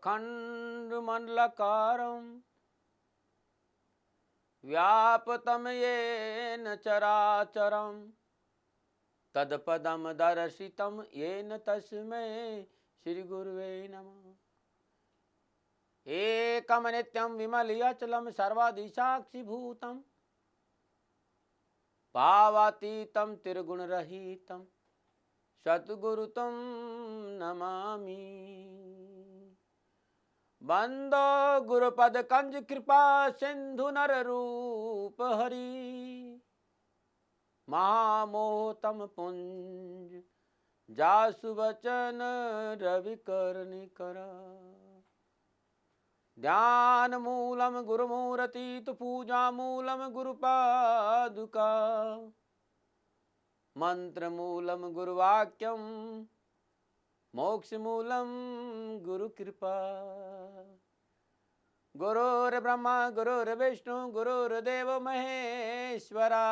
अखण्डमण्डलाकारं व्याप्तं येन चराचरं तत्पदं दर्शितं येन तस्मै श्रीगुरुवे नमः। एकं नित्यं विमलयचलं सर्वादिसाक्षिभूतं भावातीतं त्रिगुणरहितं सद्गुरुतं नमामि। वन्दो गुरुपदकंज कृपा सिंधु नररूप हरि महामोहतम पुंज जासु वचन रविकर्णिकर। ध्यान मूलम गुरुमूर्ति तु पूजा मूलम गुरुपादुका मंत्र मूलम गुरुवाक्यम मोक्ष मूलम गुरु कृपा। गुरुर्ब्रह्मा गुरुर्विष्णु गुरुर्देव महेश्वरा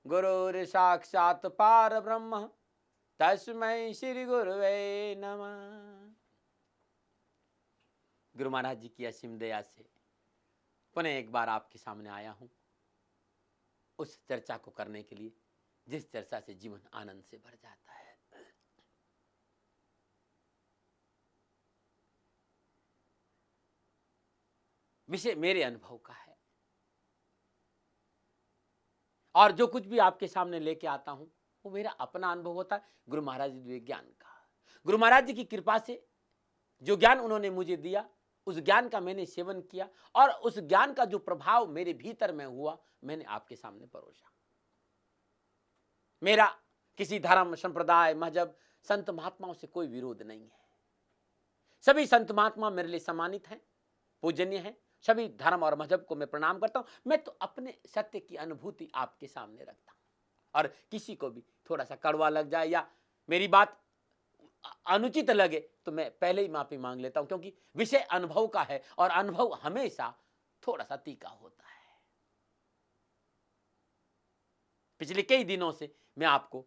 गुरुर्साक्षात् परब्रह्म तस्मै श्री गुरुवे नमः। गुरु महाराज जी की असीम दया से पुनः एक बार आपके सामने आया हूं उस चर्चा को करने के लिए जिस चर्चा से जीवन आनंद से भर जाता है। विषय मेरे अनुभव का है और जो कुछ भी आपके सामने लेके आता हूं वो मेरा अपना अनुभव होता है, गुरु महाराज जी ज्ञान का। गुरु महाराज जी की कृपा से जो ज्ञान उन्होंने मुझे दिया उस ज्ञान का मैंने सेवन किया और उस ज्ञान का जो प्रभाव मेरे भीतर में हुआ मैंने आपके सामने परोसा। मेरा किसी धर्म संप्रदाय मजहब संत महात्माओं से कोई विरोध नहीं है। सभी संत महात्मा मेरे लिए सम्मानित हैं, पूजनीय हैं। सभी धर्म और मजहब को मैं प्रणाम करता हूं। मैं तो अपने सत्य की अनुभूति आपके सामने रखता हूं और किसी को भी थोड़ा सा कड़वा लग जाए या मेरी बात अनुचित लगे तो मैं पहले ही माफी मांग लेता हूं, क्योंकि विषय अनुभव का है और अनुभव हमेशा थोड़ा सा तीखा होता है। पिछले कई दिनों से मैं आपको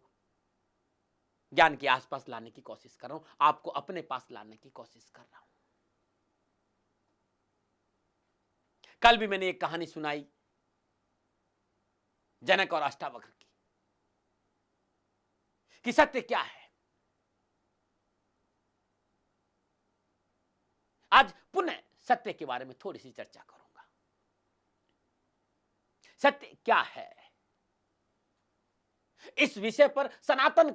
ज्ञान के आसपास लाने की कोशिश कर रहा हूं, आपको अपने पास लाने की कोशिश कर रहा हूं। कल भी मैंने एक कहानी सुनाई जनक और अष्टावक्र की कि सत्य क्या है। आज पुनः सत्य के बारे में थोड़ी सी चर्चा करूंगा। सत्य क्या है, इस विषय पर सनातन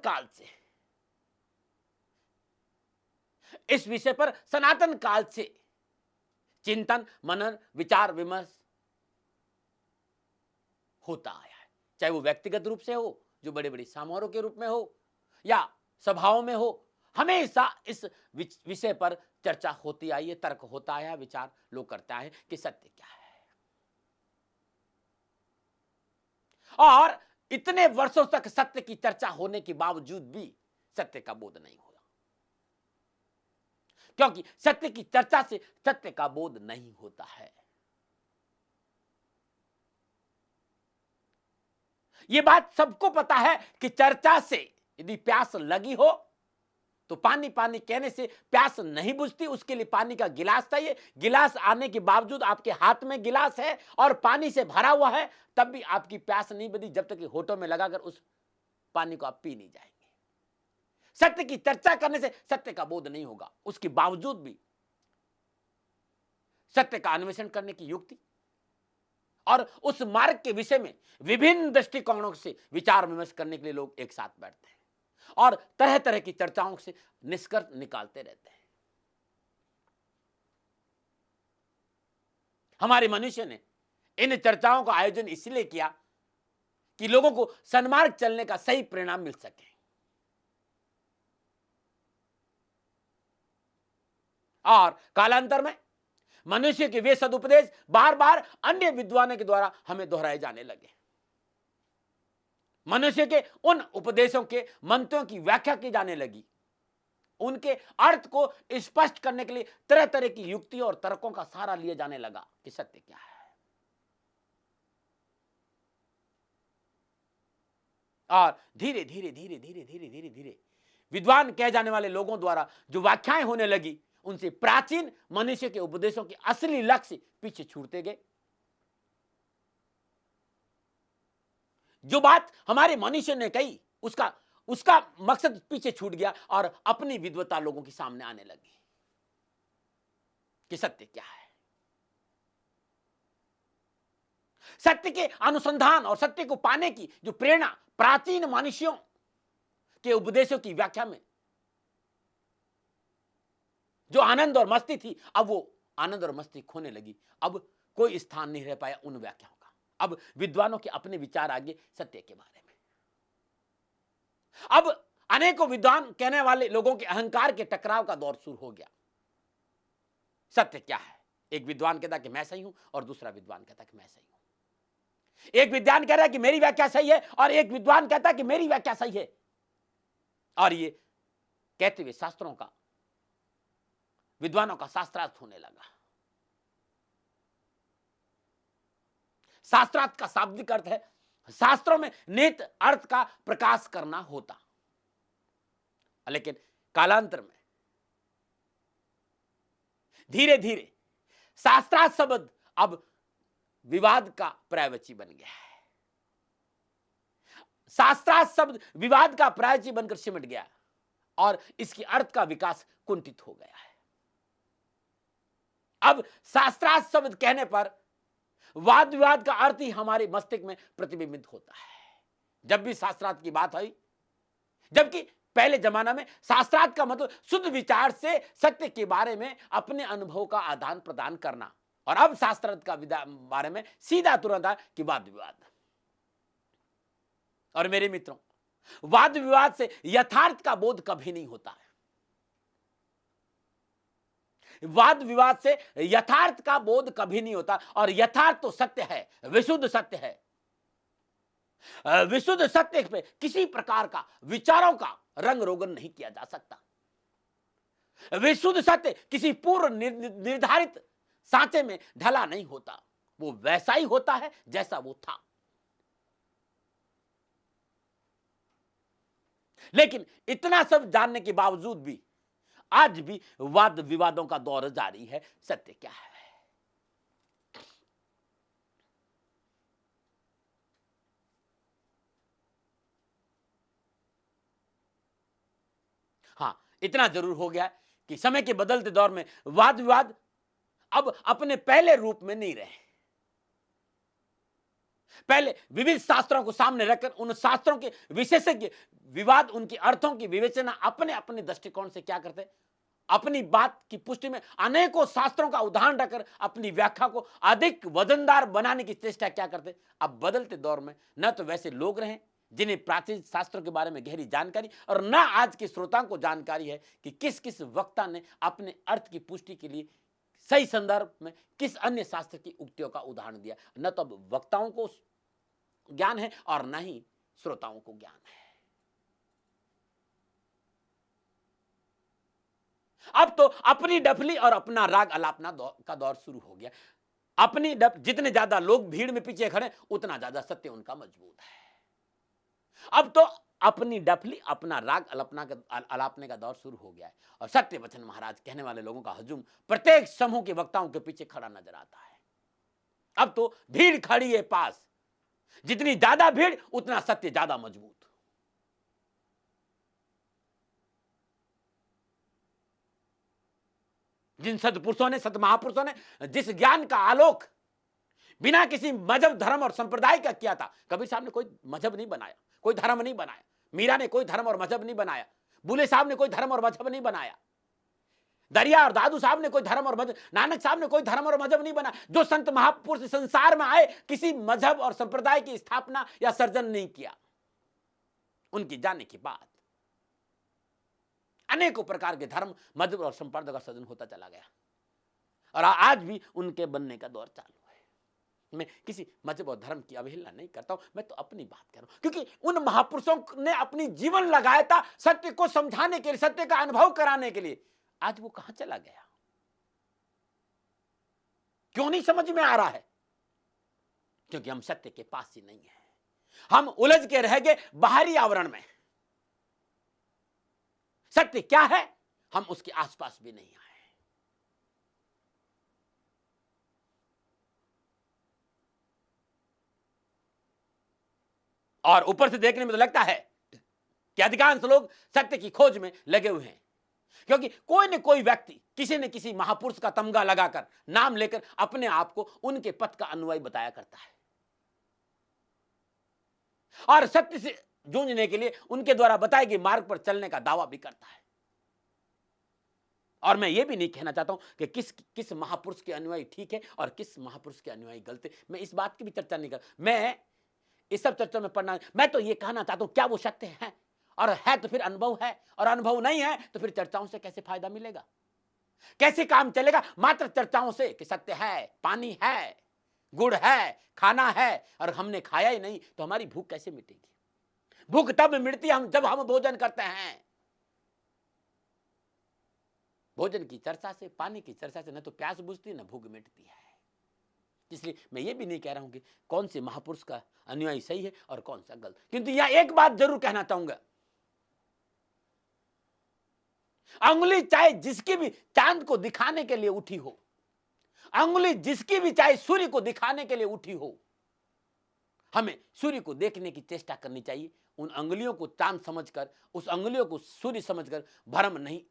काल से चिंतन मनन विचार विमर्श होता आया है, चाहे वो व्यक्तिगत रूप से हो, जो बड़े बड़े समारोह के रूप में हो या सभाओं में हो। हमेशा इस विषय पर चर्चा होती आई है, तर्क होता आया, विचार लोग करते आए कि सत्य क्या है। और इतने वर्षों तक सत्य की चर्चा होने के बावजूद भी सत्य का बोध नहीं हुआ, क्योंकि सत्य की चर्चा से सत्य का बोध नहीं होता है। यह बात सबको पता है कि चर्चा से यदि प्यास लगी हो तो पानी पानी कहने से प्यास नहीं बुझती। उसके लिए पानी का गिलास चाहिए। गिलास आने के बावजूद आपके हाथ में गिलास है और पानी से भरा हुआ है, तब भी आपकी प्यास नहीं बुझी जब तक कि होठों में लगाकर उस पानी को आप पी नहीं जाएंगे। सत्य की चर्चा करने से सत्य का बोध नहीं होगा। उसके बावजूद भी सत्य का अन्वेषण करने की युक्ति और उस मार्ग के विषय में विभिन्न दृष्टिकोणों से विचार विमर्श करने के लिए लोग एक साथ बैठते हैं और तरह तरह की चर्चाओं से निष्कर्ष निकालते रहते हैं। हमारे मनुष्य ने इन चर्चाओं का आयोजन इसलिए किया कि लोगों को सन्मार्ग चलने का सही परिणाम मिल सके। और कालांतर में मनुष्य के वे सदुपदेश बार बार अन्य विद्वानों के द्वारा हमें दोहराए जाने लगे। मनुष्य के उन उपदेशों के मंत्रों की व्याख्या की जाने लगी। उनके अर्थ को स्पष्ट करने के लिए तरह तरह की युक्तियों और तर्कों का सहारा लिया जाने लगा कि सत्य क्या है। और धीरे धीरे धीरे धीरे धीरे धीरे धीरे विद्वान कहे जाने वाले लोगों द्वारा जो व्याख्याएं होने लगी, उनसे प्राचीन मनुष्य के उपदेशों के असली लक्ष्य पीछे छूटते गए। जो बात हमारे मनुष्य ने कही, उसका उसका मकसद पीछे छूट गया और अपनी विद्वता लोगों के सामने आने लगी कि सत्य क्या है। सत्य के अनुसंधान और सत्य को पाने की जो प्रेरणा प्राचीन मनुष्यों के उपदेशों की व्याख्या में जो आनंद और मस्ती थी, अब वो आनंद और मस्ती खोने लगी। अब कोई स्थान नहीं रह पाया उन व्याख्याओं का। अब विद्वानों के अपने विचार आगे सत्य के बारे में। अब अनेकों विद्वान कहने वाले लोगों के अहंकार के टकराव का दौर शुरू हो गया। सत्य क्या है? एक विद्वान कहता कि मैं सही हूं और दूसरा विद्वान कहता कि मैं सही हूं। एक विद्वान कह रहा है कि मेरी व्याख्या सही है और एक विद्वान कहता कि मेरी व्याख्या सही है। और ये कहते हुए शास्त्रों का, विद्वानों का शास्त्रार्थ होने लगा। शास्त्रार्थ का शाब्दिक अर्थ है शास्त्रों में निहित अर्थ का प्रकाश करना होता। लेकिन कालांतर में धीरे धीरे शास्त्रार्थ शब्द अब विवाद का पर्यायवाची बन गया है। शास्त्रार्थ शब्द विवाद का पर्यायवाची बनकर सिमट गया और इसकी अर्थ का विकास कुंठित हो गया है। अब शास्त्रार्थ शब्द कहने पर वाद विवाद का अर्थ ही हमारे मस्तिष्क में प्रतिबिंबित होता है जब भी शास्त्रार्थ की बात आई। जबकि पहले जमाना में शास्त्रार्थ का मतलब शुद्ध विचार से सत्य के बारे में अपने अनुभव का आदान प्रदान करना, और अब शास्त्रार्थ का बारे में सीधा तुरंत है कि वाद विवाद। और मेरे मित्रों, वाद विवाद से यथार्थ का बोध कभी नहीं होता है। वाद विवाद से यथार्थ का बोध कभी नहीं होता, और यथार्थ तो सत्य है, विशुद्ध सत्य है। विशुद्ध सत्य पे किसी प्रकार का विचारों का रंग रोगन नहीं किया जा सकता। विशुद्ध सत्य किसी पूर्व निर्धारित सांचे में ढला नहीं होता, वो वैसा ही होता है जैसा वो था। लेकिन इतना सब जानने के बावजूद भी आज भी वाद विवादों का दौर जारी है। सत्य क्या है? हाँ, इतना जरूर हो गया कि समय के बदलते दौर में वाद विवाद अब अपने पहले रूप में नहीं रहे। पहले विविध शास्त्रों को सामने रखकर उन शास्त्रों के विशेषज्ञ विवाद, उनके अर्थों की विवेचना अपने अपने दृष्टिकोण से क्या करते, अपनी बात की पुष्टि में अनेकों शास्त्रों का उदाहरण रखकर अपनी व्याख्या को अधिक वजनदार बनाने की चेष्टा क्या करते। अब बदलते दौर में न तो वैसे लोग रहे जिन्हें प्राचीन शास्त्रों के बारे में गहरी जानकारी, और न आज के श्रोताओं को जानकारी है कि किस किस वक्ता ने अपने अर्थ की पुष्टि के लिए सही संदर्भ में किस अन्य शास्त्र की उक्तियों का उदाहरण दिया। न तो अब वक्ताओं को ज्ञान है और न ही श्रोताओं को ज्ञान है। अब तो अपनी डफली और अपना राग अलापना का दौर शुरू हो गया। अपनी जितने ज्यादा लोग भीड़ में पीछे खड़े उतना ज्यादा सत्य उनका मजबूत है। अब तो अपनी डफली अपना राग अलापने का दौर शुरू हो गया है, और सत्य वचन महाराज कहने वाले लोगों का हजूम प्रत्येक समूह के वक्ताओं के पीछे खड़ा नजर आता है। अब तो भीड़ खड़ी है पास, जितनी ज्यादा भीड़ उतना सत्य ज्यादा मजबूत। जिन सदपुरुषों ने, सत महापुरुषों ने जिस ज्ञान का आलोक बिना किसी मजहब धर्म और संप्रदाय का किया था। कबीर साहब ने कोई मजहब नहीं बनाया, कोई धर्म नहीं बनाया। मीरा ने कोई धर्म और मजहब नहीं बनाया। बुले साहब ने कोई धर्म और मजहब नहीं बनाया। दरिया और दादू साहब ने कोई धर्म और मजहब, नानक साहब ने कोई धर्म और मजहब नहीं बनाया। जो संत महापुरुष संसार में आए किसी मजहब और संप्रदाय की स्थापना या सर्जन नहीं किया। उनके जाने के बाद अनेकों प्रकार के धर्म, मजहब और संप्रदाय का सर्जन होता चला गया, और आज भी उनके बनने का दौर चालू है। मैं किसी मजहब और धर्म की अवहेलना नहीं करता हूं, मैं तो अपनी बात कर रहा हूं, क्योंकि उन महापुरुषों ने अपनी जीवन लगाया था सत्य को समझाने के लिए, सत्य का अनुभव कराने के लिए। आज वो कहां चला गया? क्यों नहीं समझ में आ रहा है? क्योंकि हम सत्य के पास ही नहीं है। हम उलझ के रह गए बाहरी आवरण में। सत्य क्या है हम उसके आसपास भी नहीं आए। और ऊपर से देखने में तो लगता है कि अधिकांश लोग सत्य की खोज में लगे हुए हैं, क्योंकि कोई न कोई व्यक्ति किसी न किसी महापुरुष का तमगा लगाकर नाम लेकर अपने आप को उनके पथ का अनुयायी बताया करता है और सत्य से जूझने के लिए उनके द्वारा बताए गए मार्ग पर चलने का दावा भी करता है। और मैं यह भी नहीं कहना चाहता हूं कि किस किस महापुरुष के अनुयायी ठीक है और किस महापुरुष के अनुयायी गलत है। मैं इस बात की भी चर्चा नहीं कर, मैं इस सब चर्चा में पढ़ना, मैं तो यह कहना चाहता हूं क्या वो सत्य है, और है तो फिर अनुभव है, और अनुभव नहीं है तो फिर चर्चाओं से कैसे फायदा मिलेगा, कैसे काम चलेगा मात्र चर्चाओं से कि सत्य है, पानी है, गुड़ है, खाना है, और हमने खाया ही नहीं तो हमारी भूख कैसे मिटेगी। भूख तब मिटती है जब हम भोजन करते हैं। भोजन की चर्चा से, पानी की चर्चा से न तो प्यास बुझती है न भूख मिटती है। इसलिए मैं ये भी नहीं कह रहा हूं कि कौन से महापुरुष का अनुयायी सही है और कौन सा गलत, किंतु यहां एक बात जरूर कहना चाहूंगा, अंगुली चाहे जिसकी भी चांद को दिखाने के लिए उठी हो, अंगुली जिसकी भी चाहे सूर्य को दिखाने के लिए उठी हो, हमें सूर्य को देखने की चेष्टा करनी चाहिए। उन अंगुलियों को चांद समझकर, उस अंगुलियों को सूर्य समझकर भ्रम नहीं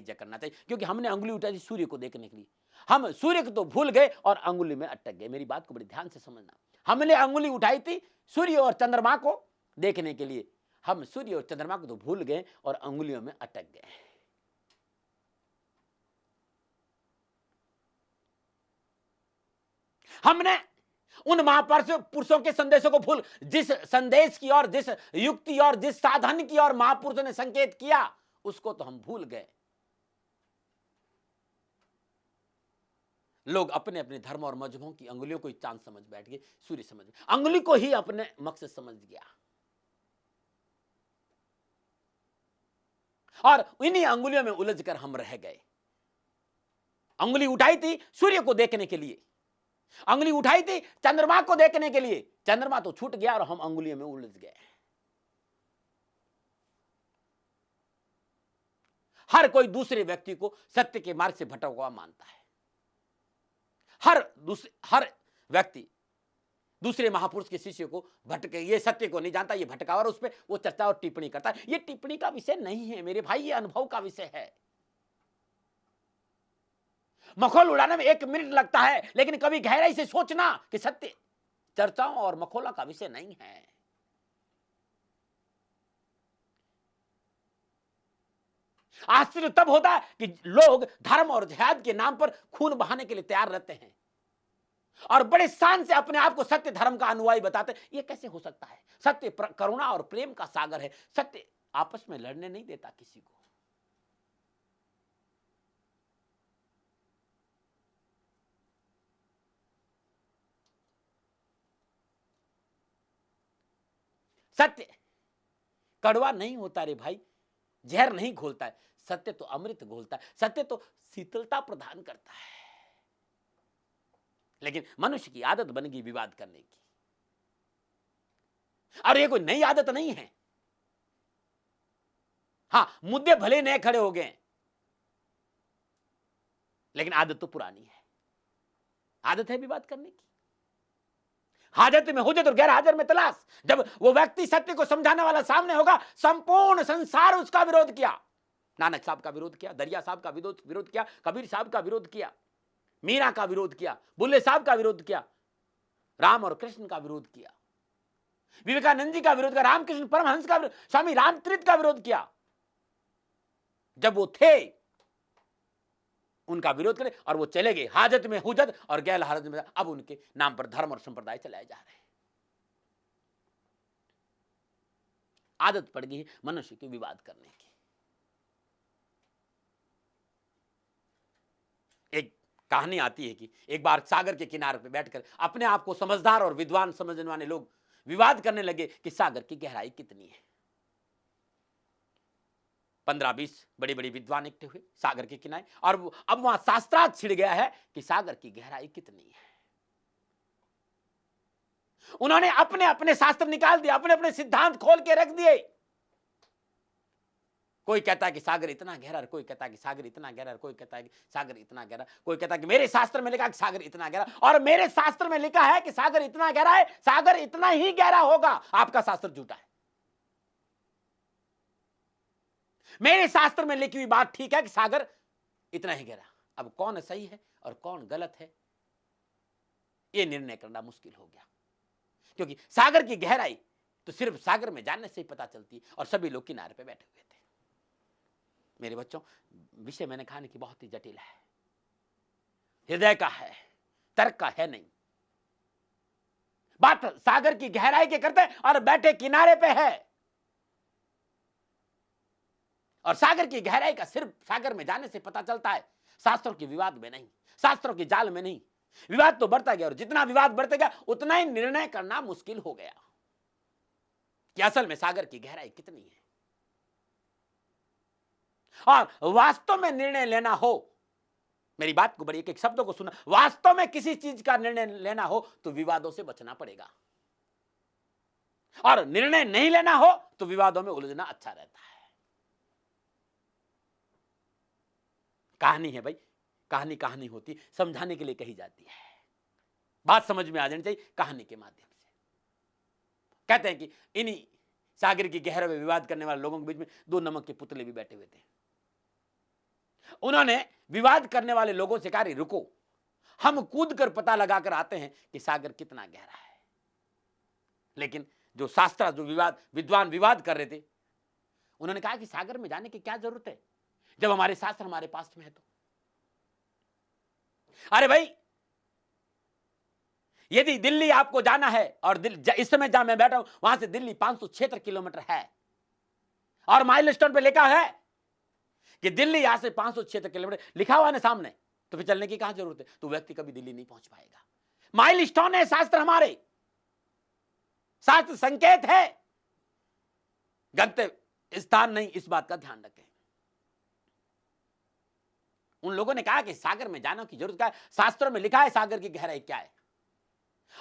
करना चाहिए, क्योंकि हमने अंगुली उठाई सूर्य को देखने के लिए, हम सूर्य को तो भूल गए और अंगुली में अटक गए। मेरी बात को बड़ी ध्यान से समझना, हमने अंगुली उठाई थी सूर्य और चंद्रमा को देखने के लिए, हम सूर्य और चंद्रमा को तो भूल गए और अंगुलियों में अटक गए। हमने उन महापुरुषों के संदेशों को भूल, जिस संदेश की और जिस युक्ति और जिस साधन की और महापुरुषों ने संकेत किया उसको तो हम भूल गए। लोग अपने अपने धर्म और मजहबों की अंगुलियों को ही चांद समझ बैठ गए, सूर्य समझ, अंगुली को ही अपने मकसद समझ गया और इन्हीं अंगुलियों में उलझकर हम रह गए। अंगुली उठाई थी सूर्य को देखने के लिए, अंगुली उठाई थी चंद्रमा को देखने के लिए, चंद्रमा तो छूट गया और हम अंगुलियों में उलझ गए। हर कोई दूसरे व्यक्ति को सत्य के मार्ग से भटका हुआ मानता है। हर व्यक्ति दूसरे महापुरुष के शिष्य को भटके, ये सत्य को नहीं जानता, ये भटका और उस पर वो चर्चा और टिप्पणी करता है। ये टिप्पणी का विषय नहीं है मेरे भाई, ये अनुभव का विषय है। मखौल उड़ाने में 1 मिनट लगता है, लेकिन कभी गहराई से सोचना कि सत्य चर्चाओं और मखौला का विषय नहीं है। आश्चर्य तब होता है कि लोग धर्म और जिहाद के नाम पर खून बहाने के लिए तैयार रहते हैं और बड़े शान से अपने आप को सत्य धर्म का अनुयायी बताते हैं। यह कैसे हो सकता है? सत्य करुणा और प्रेम का सागर है, सत्य आपस में लड़ने नहीं देता किसी को। सत्य कड़वा नहीं होता रे भाई, जहर नहीं घोलता है, सत्य तो अमृत घोलता है, सत्य तो शीतलता प्रदान करता है। लेकिन मनुष्य की आदत बन गई विवाद करने की, और ये कोई नई आदत नहीं है। हां, मुद्दे भले नए खड़े हो गए, लेकिन आदत तो पुरानी है। आदत है विवाद करने की, हाजत में हुज्जत और गैर हाजिर में तलाश। जब वो व्यक्ति सत्य को समझाने वाला सामने होगा, संपूर्ण संसार उसका विरोध किया। नानक साहब का विरोध किया, दरिया साहब का विरोध किया, कबीर साहब का विरोध किया, मीरा का विरोध किया, बुल्ले साहब का विरोध किया, राम और कृष्ण का विरोध किया, विवेकानंद जी का विरोध किया, रामकृष्ण परमहंस का विरोध, स्वामी रामतीर्थ का विरोध किया। जब वो थे उनका विरोध करें और वो चले गए हाजत में हुज्जत और गैर हाजत में, अब उनके नाम पर धर्म और संप्रदाय चलाए जा रहे हैं। आदत पड़ गई है मनुष्य की विवाद करने की। एक कहानी आती है कि एक बार सागर के किनारे पर बैठकर अपने आप को समझदार और विद्वान समझने वाले लोग विवाद करने लगे कि सागर की गहराई कितनी है। 15-20 बड़े बड़े विद्वान इकट्ठे हुए सागर के किनारे, और अब वहां शास्त्रार्थ छिड़ गया है कि सागर की गहराई कितनी है। उन्होंने अपने अपने शास्त्र निकाल दिए, अपने अपने सिद्धांत खोल के रख दिए। कोई कहता है कि सागर इतना गहरा, कोई कहता है कि सागर इतना गहरा, कोई कहता है कि सागर इतना गहरा, कोई कहता है कि मेरे शास्त्र में लिखा है कि सागर इतना गहरा, और मेरे शास्त्र में लिखा है कि सागर इतना गहरा है, सागर इतना ही गहरा होगा। आपका शास्त्र झूठा है। मेरे शास्त्र में लिखी हुई बात ठीक है कि सागर इतना ही गहरा। अब कौन सही है और कौन गलत है, यह निर्णय करना मुश्किल हो गया, क्योंकि सागर की गहराई तो सिर्फ सागर में जाने से ही पता चलती है, और सभी लोग किनारे पे बैठे हुए थे। मेरे बच्चों, विषय मैंने कहा कि बहुत ही जटिल है, हृदय का है, तर्क का है नहीं। बात सागर की गहराई के करते और बैठे किनारे पे है, और सागर की गहराई का सिर्फ सागर में जाने से पता चलता है, शास्त्रों के विवाद में नहीं, शास्त्रों के जाल में नहीं। विवाद तो बढ़ता गया, और जितना विवाद बढ़ता गया उतना ही निर्णय करना मुश्किल हो गया कि असल में सागर की गहराई कितनी है। और वास्तव में निर्णय लेना हो, मेरी बात को बड़ी एक एक शब्दों को सुना, वास्तव में किसी चीज का निर्णय लेना हो तो विवादों से बचना पड़ेगा, और निर्णय नहीं लेना हो तो विवादों में उलझना अच्छा रहता है। कहानी है भाई, कहानी कहानी होती, समझाने के लिए कही जाती है, बात समझ में आ जानी चाहिए कहानी के माध्यम से। कहते हैं कि इन्हीं सागर की गहराई में विवाद करने वाले लोगों के बीच में दो नमक के पुतले भी बैठे हुए थे। उन्होंने विवाद करने वाले लोगों से कहा, रुको, हम कूद कर पता लगाकर आते हैं कि सागर कितना गहरा है। लेकिन जो शास्त्र, जो विद्वान विवाद कर रहे थे, उन्होंने कहा कि सागर में जाने की क्या जरूरत है जब हमारे शास्त्र हमारे पास में है तो। अरे भाई, यदि दिल्ली आपको जाना है, और इस समय जहां मैं बैठा हूं वहां से दिल्ली 576 किलोमीटर है, और माइलस्टोन पे लिखा है कि दिल्ली यहां से 576 किलोमीटर लिखा हुआ है ना सामने, तो फिर चलने की कहां जरूरत है? तो व्यक्ति कभी दिल्ली नहीं पहुंच पाएगा। माइलस्टोन है शास्त्र, हमारे शास्त्र संकेत है, गंतव्य स्थान नहीं। इस बात का ध्यान रखें। उन लोगों ने कहा कि सागर में जाने की जरूरत क्या है, शास्त्रों में लिखा है सागर की गहराई क्या है,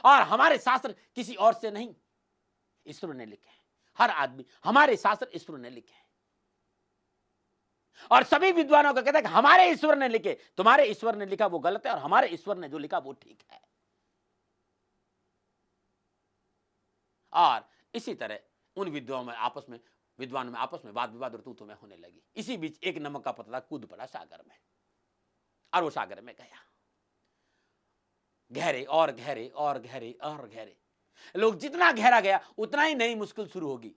और हमारे शास्त्र किसी और से नहीं, ईश्वर ने लिखे हैं। हर आदमी, हमारे शास्त्र ईश्वर ने लिखे हैं, और सभी विद्वानों का कहता है कि हमारे ईश्वर ने लिखे, तुम्हारे ईश्वर ने लिखा वो गलत है, और हमारे ईश्वर ने जो लिखा वो ठीक है। और इसी तरह उन विद्वानों में आपस में वाद विवाद ऋतु में होने लगी। इसी बीच एक नमक का पतला कूद पड़ा सागर में, और वो सागर में गया। गहरे और गहरे और गहरे और गहरे, लोग जितना गहरा गया उतना ही नई मुश्किल शुरू होगी,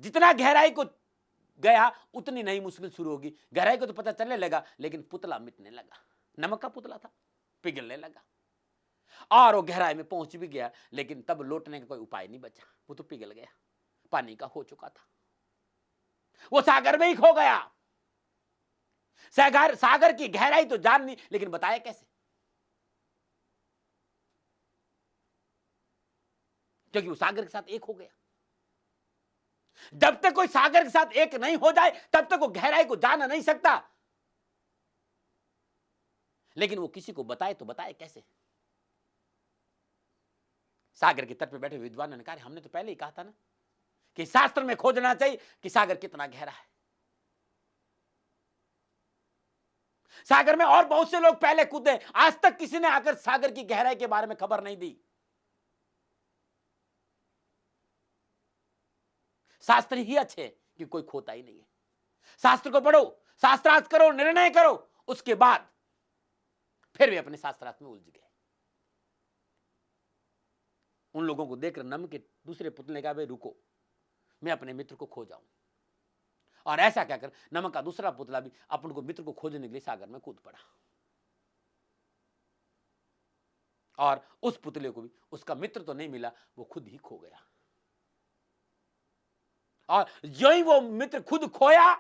जितना गहराई को गया उतनी नई मुश्किल शुरू होगी। गहराई को तो पता चलने लगा, लेकिन पुतला मिटने लगा। नमक का पुतला था, पिघलने लगा, और वो गहराई में पहुंच भी गया, लेकिन तब लौटने का कोई उपाय नहीं बचा, वो तो पिघल गया, पानी का हो चुका था, वो सागर में ही खो गया। सागर की गहराई तो जान नहीं, लेकिन बताया कैसे? क्योंकि वो सागर के साथ एक हो गया। जब तक कोई सागर के साथ एक नहीं हो जाए तब तक वो गहराई को जान नहीं सकता। लेकिन वो किसी को बताए तो बताए कैसे? सागर के तट पे बैठे विद्वानों ने कहा, हमने तो पहले ही कहा था ना कि शास्त्र में खोजना चाहिए कि सागर कितना गहरा है। सागर में और बहुत से लोग पहले कूदे, आज तक किसी ने आकर सागर की गहराई के बारे में खबर नहीं दी। शास्त्र ही अच्छे कि कोई खोता ही नहीं है। शास्त्र को पढ़ो, शास्त्रार्थ करो, निर्णय करो, उसके बाद फिर भी अपने शास्त्रार्थ में उलझ गए। उन लोगों को देखकर नम के दूसरे पुतले ने कहा, भाई रुको, मैं अपने मित्र को खो जाऊं। और ऐसा कहकर नमक का दूसरा पुतला भी अपन को मित्र को खोजने के लिए सागर में कूद पड़ा, और उस पुतले को भी उसका मित्र तो नहीं मिला, वो खुद ही खो गया। और जो ही वो मित्र खुद खोया,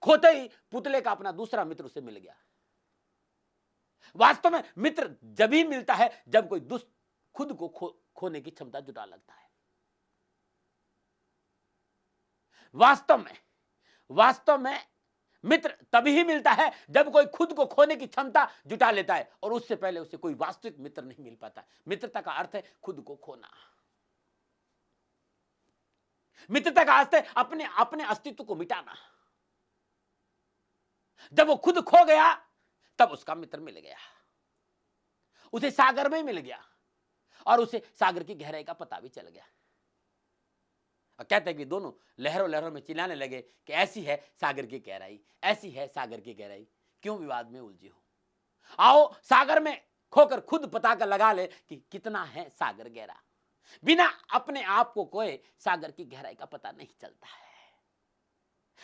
खोते ही पुतले का अपना दूसरा मित्र उसे मिल गया। वास्तव में मित्र जब ही मिलता है जब कोई दुष्ट खुद को खोने की क्षमता जुटा लगता है। वास्तव में मित्र तभी ही मिलता है जब कोई खुद को खोने की क्षमता जुटा लेता है, और उससे पहले उसे कोई वास्तविक मित्र नहीं मिल पाता। मित्रता का अर्थ है खुद को खोना। मित्रता का अर्थ है अपने अपने अस्तित्व को मिटाना। जब वो खुद खो गया तब उसका मित्र मिल गया, उसे सागर में मिल गया और उसे सागर की गहराई का पता भी चल गया। और कहते हैं कि दोनों लहरों लहरों में चिल्लाने लगे कि ऐसी है सागर की गहराई, ऐसी है सागर की गहराई, क्यों विवाद में उलझे हो। आओ सागर में खोकर खुद पता कर लगा ले कि कितना है सागर गहरा। बिना अपने आप को खोए सागर की गहराई का पता नहीं चलता है।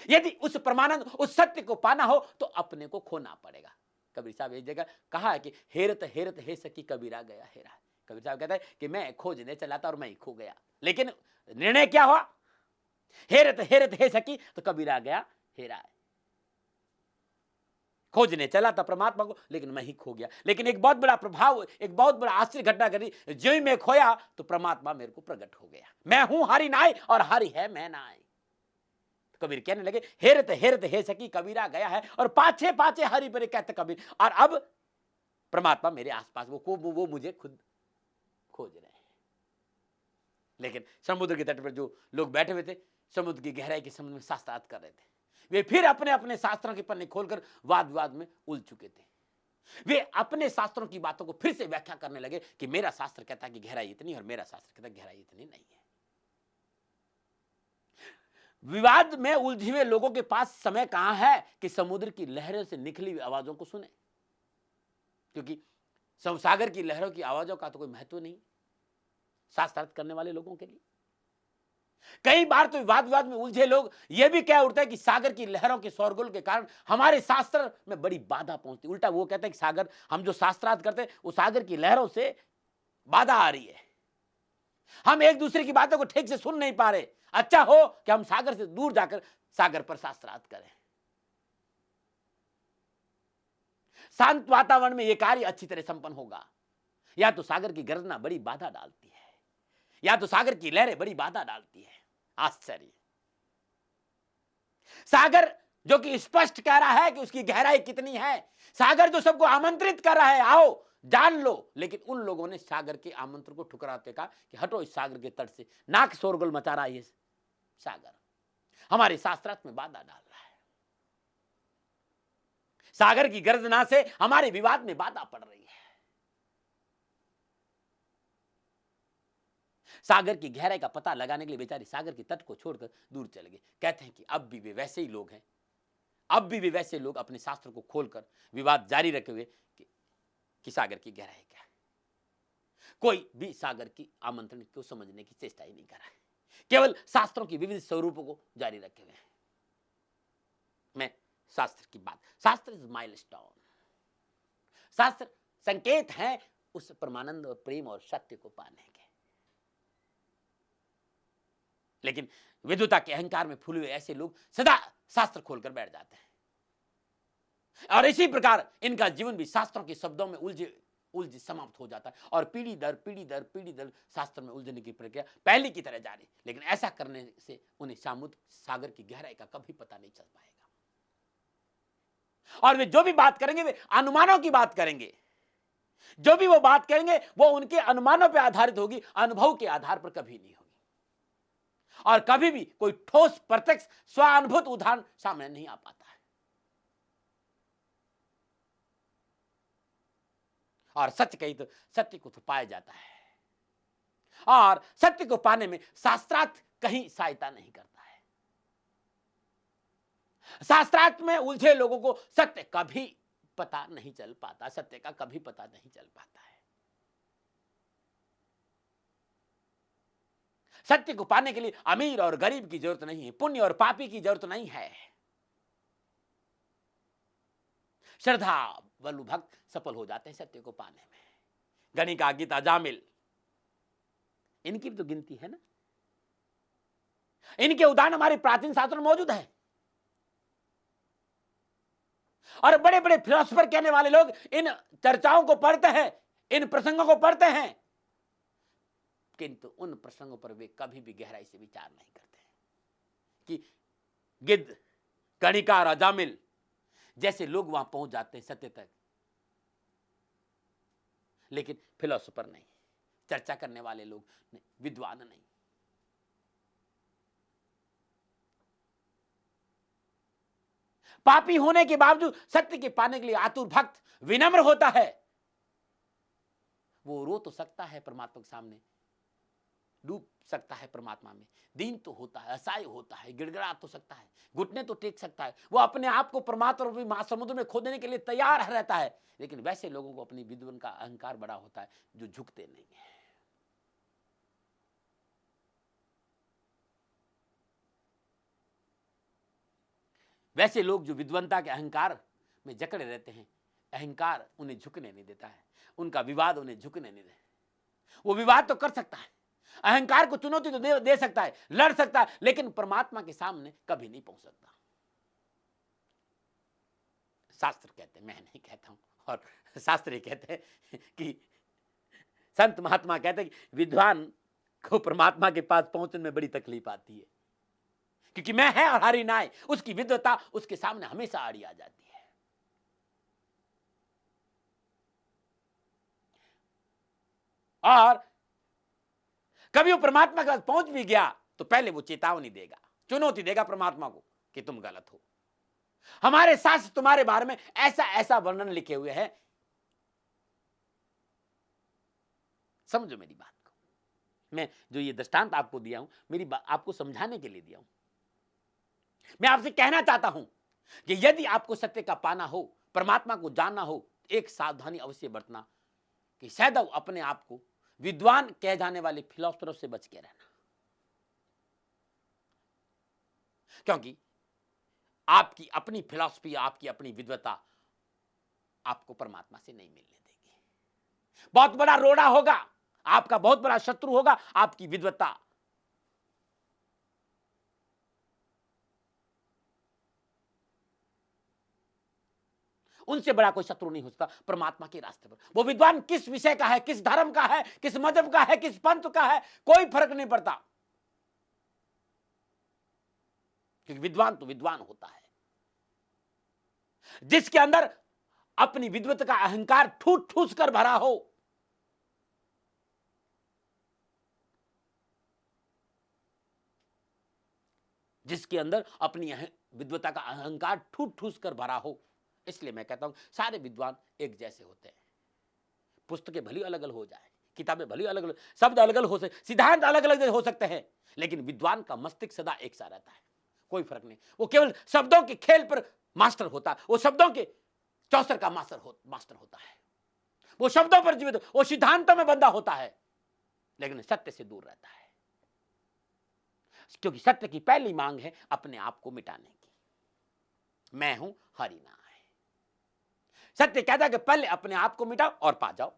यदि उस परमानंद उस सत्य को पाना हो तो अपने को खोना पड़ेगा। कबीर साहब एक जगह कहा है कि हेरत हेरत हे सकी कबीरा गया हेरा। कबीर साहब कहता है कि मैं खोजने चला था और मैं ही खो गया, लेकिन निर्णय क्या हुआ, हेरत हेरत हे सकी तो कबीरा गया हेरा है। खोजने चला था परमात्मा को लेकिन मैं ही खो गया। लेकिन एक बहुत बड़ा प्रभाव, एक बहुत बड़ा आश्चर्य घटना करी, जो ही मैं खोया तो परमात्मा मेरे को प्रकट हो गया। मैं हूं हरि नाय और हरि है मैं नाय। कबीर कहने लगे हेरत हेरत हे सकी कबीरा गया है, और पाछे पाछे हरि परे कहते कबीर। और अब परमात्मा मेरे आसपास, वो मुझे खुद खोज रहे हैं। लेकिन समुद्र के तट पर जो लोग बैठे हुए थे, समुद्र की गहराई के संबंध में शास्त्रार्थ कर रहे थे, वे फिर अपने अपने शास्त्रों के पन्ने खोलकर वाद विवाद में उलझ चुके थे। वे अपने शास्त्रों की बातों को फिर से व्याख्या करने लगे कि मेरा शास्त्र कहता है कि गहराई इतनी और मेरा शास्त्र कहता है गहराई इतनी नहीं है। विवाद में उलझे हुए लोगों के पास समय कहां है कि समुद्र की लहरों से निकली हुई आवाजों को सुने, क्योंकि सागर की लहरों की आवाजों का तो कोई महत्व नहीं शास्त्रार्थ करने वाले लोगों के लिए। कई बार तो विवाद विवाद में उलझे लोग यह भी कह उठते हैं कि सागर की लहरों के शोरगुल के कारण हमारे शास्त्र में बड़ी बाधा पहुंचती। उल्टा वो कहते हैं कि सागर, हम जो शास्त्रार्थ करते हैं वो सागर की लहरों से बाधा आ रही है, हम एक दूसरे की बातों को ठीक से सुन नहीं पा रहे। अच्छा हो कि हम सागर से दूर जाकर सागर पर शास्त्रार्थ करें। शांत वातावरण में यह कार्य अच्छी तरह संपन्न होगा। या तो सागर की गर्जना बड़ी बाधा डालती है, या तो सागर की लहरें बड़ी बाधा डालती है। आश्चर्य, सागर जो कि स्पष्ट कह रहा है कि उसकी गहराई कितनी है, सागर जो सबको आमंत्रित कर रहा है आओ जान लो, लेकिन उन लोगों ने सागर के आमंत्रण को ठुकराते कहा कि हटो इस सागर के तट से, नाक शोरगुल मचा रहा है ये सागर, हमारे शास्त्रार्थ में बाधा डाल रहा है। सागर की गर्जना से हमारे विवाद में बाधा पड़ रही है। सागर की गहराई का पता लगाने के लिए बेचारे सागर के तट को छोड़कर दूर चले गए। कहते हैं कि अब भी वे वैसे ही लोग हैं, अब भी वे वैसे लोग अपने शास्त्र को खोलकर विवाद जारी रखे हुए कि सागर की गहराई क्या है। कोई भी सागर की आमंत्रण को समझने की चेष्टा ही नहीं कर रहा है, केवल शास्त्रों की विविध स्वरूपों को जारी रखे हुए हैं। मैं शास्त्र की बात, शास्त्र इज माइलस्टोन, शास्त्र संकेत है उस परमानंद और प्रेम और सत्य को पाने के। लेकिन विद्वता के अहंकार में फूले हुए ऐसे लोग सदा शास्त्र खोलकर बैठ जाते हैं, और इसी प्रकार इनका जीवन भी शास्त्रों के शब्दों में उलझ समाप्त हो जाता है, और पीढ़ी दर पीढ़ी दर पीढ़ी दर शास्त्र में उलझने की प्रक्रिया पहले की तरह जारी। लेकिन ऐसा करने से उन्हें समुद्र सागर की गहराई का कभी पता नहीं चल पाएगा। और वे जो भी बात करेंगे वे अनुमानों की बात करेंगे, जो भी वो बात करेंगे वो उनके अनुमानों पर आधारित होगी, अनुभव के आधार पर कभी नहीं होगी। और कभी भी कोई ठोस प्रत्यक्ष स्वानुभूत उदाहरण सामने नहीं आ पाता है। और सच कही तो सत्य को तो पाया जाता है, और सत्य को पाने में शास्त्रार्थ कहीं सहायता नहीं करता है। शास्त्रार्थ में उलझे लोगों को सत्य कभी पता नहीं चल पाता, सत्य का कभी पता नहीं चल पाता है। सत्य को पाने के लिए अमीर और गरीब की जरूरत नहीं है, पुण्य और पापी की जरूरत नहीं है। श्रद्धा वल्लु भक्त सफल हो जाते हैं सत्य को पाने में। गणिका, गीता, जामिल, इनकी भी तो गिनती है ना, इनके उदाहरण हमारे प्राचीन शास्त्रों में मौजूद है। और बड़े बड़े फिलोसोफर कहने वाले लोग इन चर्चाओं को पढ़ते हैं, इन प्रसंगों को पढ़ते हैं, किंतु उन प्रसंगों पर वे कभी भी गहराई से विचार नहीं करते हैं कि गिद्ध, गणिका और अजामिल जैसे लोग वहां पहुंच जाते हैं सत्य तक, लेकिन फिलोसोफर नहीं, चर्चा करने वाले लोग नहीं, विद्वान नहीं। पापी होने के बावजूद सत्य के पाने के लिए आतुर भक्त विनम्र होता है, वो रो तो सकता है परमात्मा के सामने, डूब सकता है परमात्मा में, दीन तो होता है, असहाय होता है, गिड़गिड़ा तो सकता है, घुटने तो टेक सकता है, वो अपने आप को परमात्मा रूपी महासमुद्र में खोदने के लिए तैयार रहता है। लेकिन वैसे लोगों को अपनी विद्वान का अहंकार बड़ा होता है जो झुकते नहीं है। वैसे लोग जो विद्वंता के अहंकार में जकड़े रहते हैं, अहंकार उन्हें झुकने नहीं देता है, उनका विवाद उन्हें झुकने नहीं देता। वो विवाद तो कर सकता है, अहंकार को चुनौती तो दे सकता है, लड़ सकता है, लेकिन परमात्मा के सामने कभी नहीं पहुंच सकता। शास्त्र कहते हैं, मैं नहीं कहता हूं, और शास्त्र कहते हैं कि संत महात्मा कहते हैं कि विद्वान को परमात्मा के पास पहुंचने में बड़ी तकलीफ आती है, क्योंकि मैं है और हरि नाय, उसकी विद्वता उसके सामने हमेशा आड़ी आ जाती है। और कभी वो परमात्मा के पास पहुंच भी गया तो पहले वो चेतावनी देगा, चुनौती देगा परमात्मा को कि तुम गलत हो। हमारे शास्त्र तुम्हारे बारे में ऐसा ऐसा वर्णन लिखे हुए हैं, समझो मेरी बात को। मैं जो ये दृष्टांत आपको दिया हूं, मेरी बात आपको समझाने के लिए दिया हूं। मैं आपसे कहना चाहता हूं कि यदि आपको सत्य का पाना हो, परमात्मा को जानना हो, एक सावधानी अवश्य बरतना कि शायद अपने आप को विद्वान कह जाने वाले फिलोसफरों से बच के रहना, क्योंकि आपकी अपनी फिलॉसफी, आपकी अपनी विद्वता आपको परमात्मा से नहीं मिलने देगी। बहुत बड़ा रोड़ा होगा, आपका बहुत बड़ा शत्रु होगा आपकी विद्वता। उनसे बड़ा कोई शत्रु नहीं हो सकता परमात्मा के रास्ते पर। वो विद्वान किस विषय का है, किस धर्म का है, किस मजहब का है, किस पंथ का है, कोई फर्क नहीं पड़ता, क्योंकि विद्वान तो विद्वान होता है जिसके अंदर अपनी विद्वत का अहंकार ठूस ठूस कर भरा हो। जिसके अंदर अपनी विद्वता का अहंकार ठूस ठूस कर भरा हो। इसलिए मैं कहता हूं सारे विद्वान एक जैसे होते हैं। पुस्तकें भली अलग अलग हो जाए, किताबें भली अलग अलग, शब्द अलग अलग हो सकते, सिद्धांत अलग अलग हो सकते हैं, लेकिन विद्वान का मस्तिष्क सदा एक सा रहता है, कोई फर्क नहीं। वो केवल शब्दों के खेल पर मास्टर होता है, वो शब्दों के चौसर का मास्टर होता है, वो शब्दों पर जीवित, वो सिद्धांतों में बंधा होता है, लेकिन सत्य से दूर रहता है, क्योंकि सत्य की पहली मांग है अपने आप को मिटाने की। मैं हूं हरि नाम। सत्य कहता है कि पहले अपने आप को मिटाओ और पा जाओ,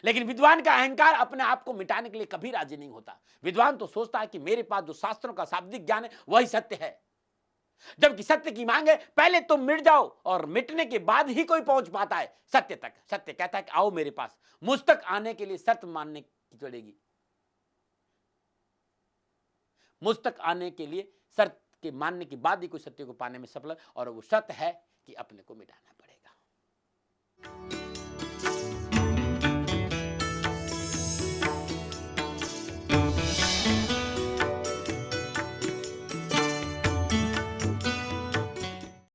लेकिन विद्वान का अहंकार अपने आप को मिटाने के लिए कभी राजी नहीं होता। विद्वान तो सोचता है कि मेरे पास जो शास्त्रों का शाब्दिक ज्ञान है वही सत्य है, जबकि सत्य की मांग है पहले तुम मिट जाओ, और मिटने के बाद ही कोई पहुंच पाता है सत्य तक। सत्य कहता है कि आओ मेरे पास, मुझ तक आने के लिए शर्त मानने की पड़ेगी, मुझ तक आने के लिए शर्त के मानने के बाद ही कोई सत्य को पाने में सफल है, और वो शर्त है कि अपने को मिटाना पड़ेगा।